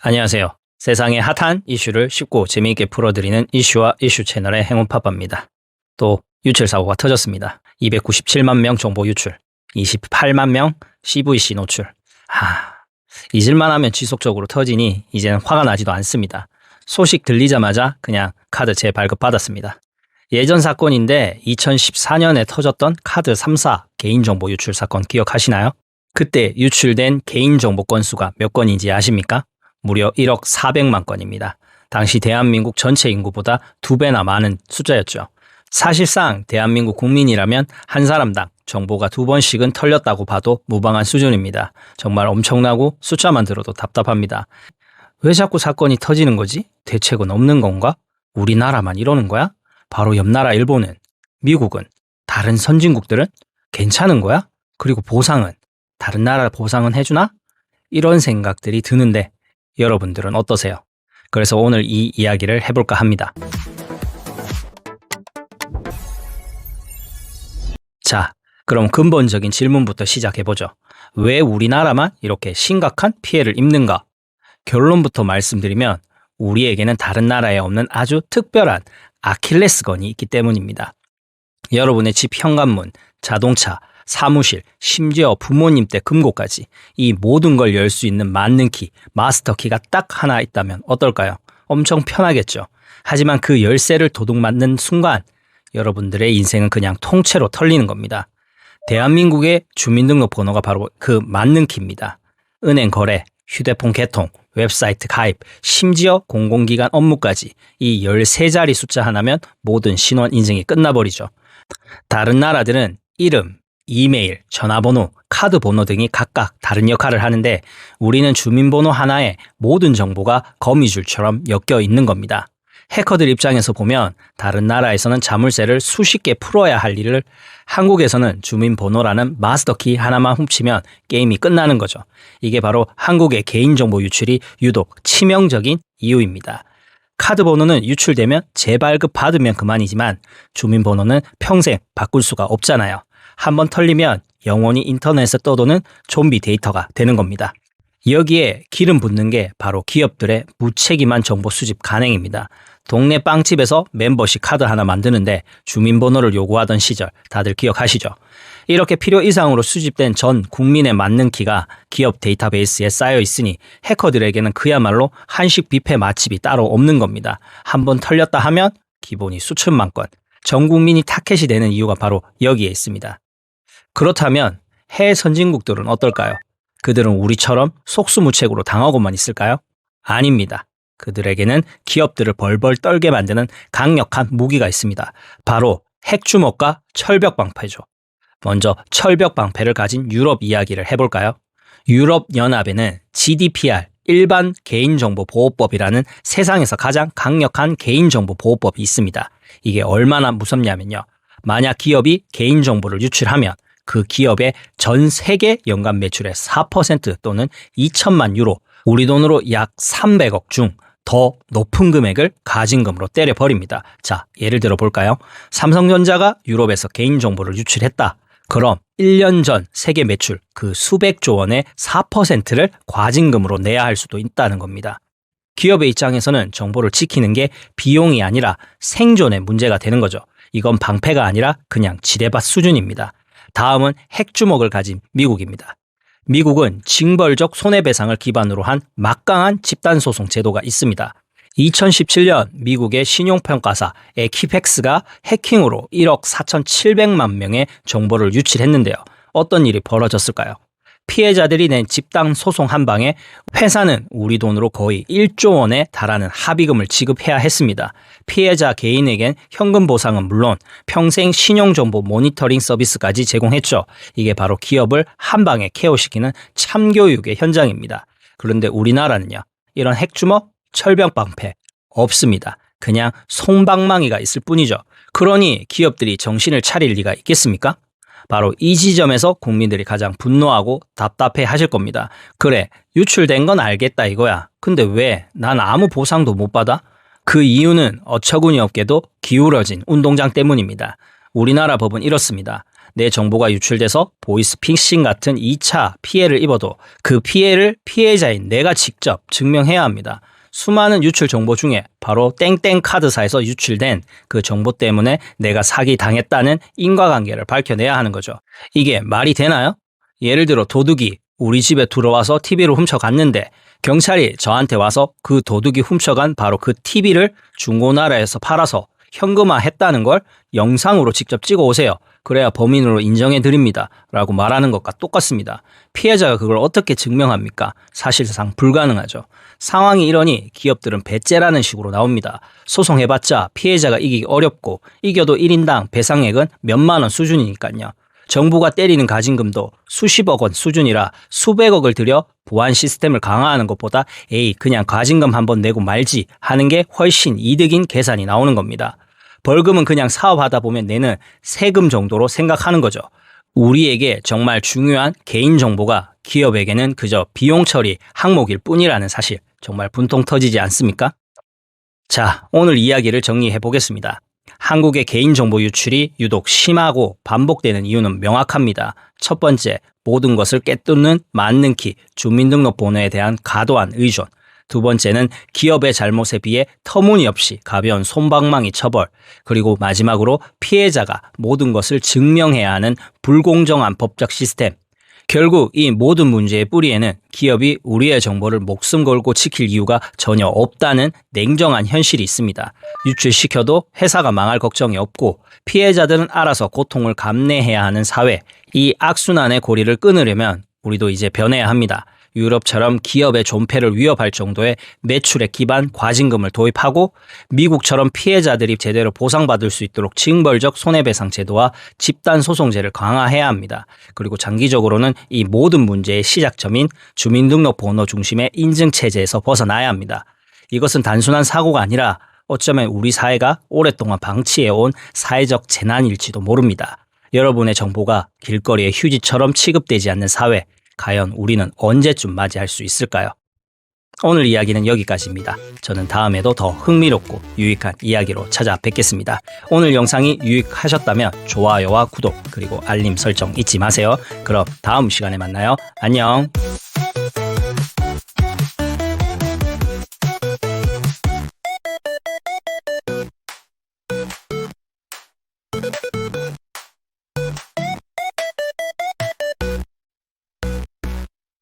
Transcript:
안녕하세요. 세상의 핫한 이슈를 쉽고 재미있게 풀어드리는 이슈와 이슈 채널의 행운파파입니다. 또 유출사고가 터졌습니다. 297만 명 정보 유출, 28만 명 CVC 노출. 잊을만 하면 지속적으로 터지니 이제는 화가 나지도 않습니다. 소식 들리자마자 그냥 카드 재발급받았습니다. 예전 사건인데 2014년에 터졌던 카드 3사 개인정보 유출 사건 기억하시나요? 그때 유출된 개인정보 건수가 몇 건인지 아십니까? 무려 1억 400만 건입니다. 당시 대한민국 전체 인구보다 2배나 많은 숫자였죠. 사실상 대한민국 국민이라면 한 사람당 정보가 2번씩은 털렸다고 봐도 무방한 수준입니다. 정말 엄청나고 숫자만 들어도 답답합니다. 왜 자꾸 사건이 터지는 거지? 대책은 없는 건가? 우리나라만 이러는 거야? 바로 옆나라 일본은, 미국은, 다른 선진국들은 괜찮은 거야? 그리고 보상은? 다른 나라 보상은 해주나? 이런 생각들이 드는데 여러분들은 어떠세요? 그래서 오늘 이 이야기를 해볼까 합니다. 자, 그럼 근본적인 질문부터 시작해보죠. 왜 우리나라만 이렇게 심각한 피해를 입는가? 결론부터 말씀드리면 우리에게는 다른 나라에 없는 아주 특별한 아킬레스건이 있기 때문입니다. 여러분의 집 현관문, 자동차, 사무실, 심지어 부모님 댁 금고까지 이 모든 걸 열 수 있는 만능키, 마스터키가 딱 하나 있다면 어떨까요? 엄청 편하겠죠. 하지만 그 열쇠를 도둑맞는 순간 여러분들의 인생은 그냥 통째로 털리는 겁니다. 대한민국의 주민등록번호가 바로 그 만능키입니다. 은행 거래, 휴대폰 개통, 웹사이트 가입, 심지어 공공기관 업무까지 이 13자리 숫자 하나면 모든 신원 인증이 끝나버리죠. 다른 나라들은 이름, 이메일, 전화번호, 카드 번호 등이 각각 다른 역할을 하는데 우리는 주민번호 하나에 모든 정보가 거미줄처럼 엮여 있는 겁니다. 해커들 입장에서 보면 다른 나라에서는 자물쇠를 수십 개 풀어야 할 일을 한국에서는 주민번호라는 마스터키 하나만 훔치면 게임이 끝나는 거죠. 이게 바로 한국의 개인정보 유출이 유독 치명적인 이유입니다. 카드 번호는 유출되면 재발급 받으면 그만이지만 주민번호는 평생 바꿀 수가 없잖아요. 한번 털리면 영원히 인터넷에 떠도는 좀비 데이터가 되는 겁니다. 여기에 기름 붓는 게 바로 기업들의 무책임한 정보 수집 간행입니다. 동네 빵집에서 멤버십 카드 하나 만드는데 주민번호를 요구하던 시절 다들 기억하시죠? 이렇게 필요 이상으로 수집된 전 국민의 만능키가 기업 데이터베이스에 쌓여 있으니 해커들에게는 그야말로 한식 뷔페 맛집이 따로 없는 겁니다. 한번 털렸다 하면 기본이 수천만 건. 전 국민이 타켓이 되는 이유가 바로 여기에 있습니다. 그렇다면 해외 선진국들은 어떨까요? 그들은 우리처럼 속수무책으로 당하고만 있을까요? 아닙니다. 그들에게는 기업들을 벌벌 떨게 만드는 강력한 무기가 있습니다. 바로 핵주먹과 철벽방패죠. 먼저 철벽방패를 가진 유럽 이야기를 해볼까요? 유럽연합에는 GDPR, 일반 개인정보보호법이라는 세상에서 가장 강력한 개인정보보호법이 있습니다. 이게 얼마나 무섭냐면요. 만약 기업이 개인정보를 유출하면 그 기업의 전 세계 연간 매출의 4% 또는 2천만 유로, 우리 돈으로 약 300억 중 더 높은 금액을 가진금으로 때려버립니다. 자, 예를 들어 볼까요? 삼성전자가 유럽에서 개인정보를 유출했다. 그럼 1년 전 세계 매출 그 수백조 원의 4%를 과징금으로 내야 할 수도 있다는 겁니다. 기업의 입장에서는 정보를 지키는 게 비용이 아니라 생존의 문제가 되는 거죠. 이건 방패가 아니라 그냥 지뢰밭 수준입니다. 다음은 핵주먹을 가진 미국입니다. 미국은 징벌적 손해배상을 기반으로 한 막강한 집단소송 제도가 있습니다. 2017년 미국의 신용평가사 에키팩스가 해킹으로 1억 4,700만 명의 정보를 유출했는데요. 어떤 일이 벌어졌을까요? 피해자들이 낸 집단 소송 한 방에 회사는 우리 돈으로 거의 1조 원에 달하는 합의금을 지급해야 했습니다. 피해자 개인에겐 현금 보상은 물론 평생 신용정보 모니터링 서비스까지 제공했죠. 이게 바로 기업을 한 방에 케어시키는 참교육의 현장입니다. 그런데 우리나라는요. 이런 핵주먹, 철벽방패 없습니다. 그냥 솜방망이가 있을 뿐이죠. 그러니 기업들이 정신을 차릴 리가 있겠습니까? 바로 이 지점에서 국민들이 가장 분노하고 답답해 하실 겁니다. 그래, 유출된 건 알겠다 이거야. 근데 왜? 난 아무 보상도 못 받아? 그 이유는 어처구니 없게도 기울어진 운동장 때문입니다. 우리나라 법은 이렇습니다. 내 정보가 유출돼서 보이스피싱 같은 2차 피해를 입어도 그 피해를 피해자인 내가 직접 증명해야 합니다. 수많은 유출 정보 중에 바로 땡땡 카드사에서 유출된 그 정보 때문에 내가 사기 당했다는 인과관계를 밝혀내야 하는 거죠. 이게 말이 되나요? 예를 들어 도둑이 우리 집에 들어와서 TV를 훔쳐갔는데 경찰이 저한테 와서 그 도둑이 훔쳐간 바로 그 TV를 중고나라에서 팔아서 현금화했다는 걸 영상으로 직접 찍어 오세요. 그래야 범인으로 인정해 드립니다. 라고 말하는 것과 똑같습니다. 피해자가 그걸 어떻게 증명합니까? 사실상 불가능하죠. 상황이 이러니 기업들은 배째라는 식으로 나옵니다. 소송해봤자 피해자가 이기기 어렵고 이겨도 1인당 배상액은 몇만 원 수준이니까요. 정부가 때리는 가징금도 수십억 원 수준이라 수백억을 들여 보안 시스템을 강화하는 것보다 그냥 가징금 한번 내고 말지 하는 게 훨씬 이득인 계산이 나오는 겁니다. 벌금은 그냥 사업하다 보면 내는 세금 정도로 생각하는 거죠. 우리에게 정말 중요한 개인정보가 기업에게는 그저 비용 처리 항목일 뿐이라는 사실 정말 분통 터지지 않습니까? 자, 오늘 이야기를 정리해 보겠습니다. 한국의 개인정보 유출이 유독 심하고 반복되는 이유는 명확합니다. 첫 번째, 모든 것을 깨뚫는 만능키, 주민등록번호에 대한 과도한 의존. 두 번째는 기업의 잘못에 비해 터무니없이 가벼운 솜방망이 처벌. 그리고 마지막으로 피해자가 모든 것을 증명해야 하는 불공정한 법적 시스템. 결국 이 모든 문제의 뿌리에는 기업이 우리의 정보를 목숨 걸고 지킬 이유가 전혀 없다는 냉정한 현실이 있습니다. 유출시켜도 회사가 망할 걱정이 없고 피해자들은 알아서 고통을 감내해야 하는 사회. 이 악순환의 고리를 끊으려면 우리도 이제 변해야 합니다. 유럽처럼 기업의 존폐를 위협할 정도의 매출액 기반 과징금을 도입하고 미국처럼 피해자들이 제대로 보상받을 수 있도록 징벌적 손해배상 제도와 집단소송제를 강화해야 합니다. 그리고 장기적으로는 이 모든 문제의 시작점인 주민등록번호 중심의 인증체제에서 벗어나야 합니다. 이것은 단순한 사고가 아니라 어쩌면 우리 사회가 오랫동안 방치해온 사회적 재난일지도 모릅니다. 여러분의 정보가 길거리의 휴지처럼 취급되지 않는 사회, 과연 우리는 언제쯤 맞이할 수 있을까요? 오늘 이야기는 여기까지입니다. 저는 다음에도 더 흥미롭고 유익한 이야기로 찾아뵙겠습니다. 오늘 영상이 유익하셨다면 좋아요와 구독 그리고 알림 설정 잊지 마세요. 그럼 다음 시간에 만나요. 안녕.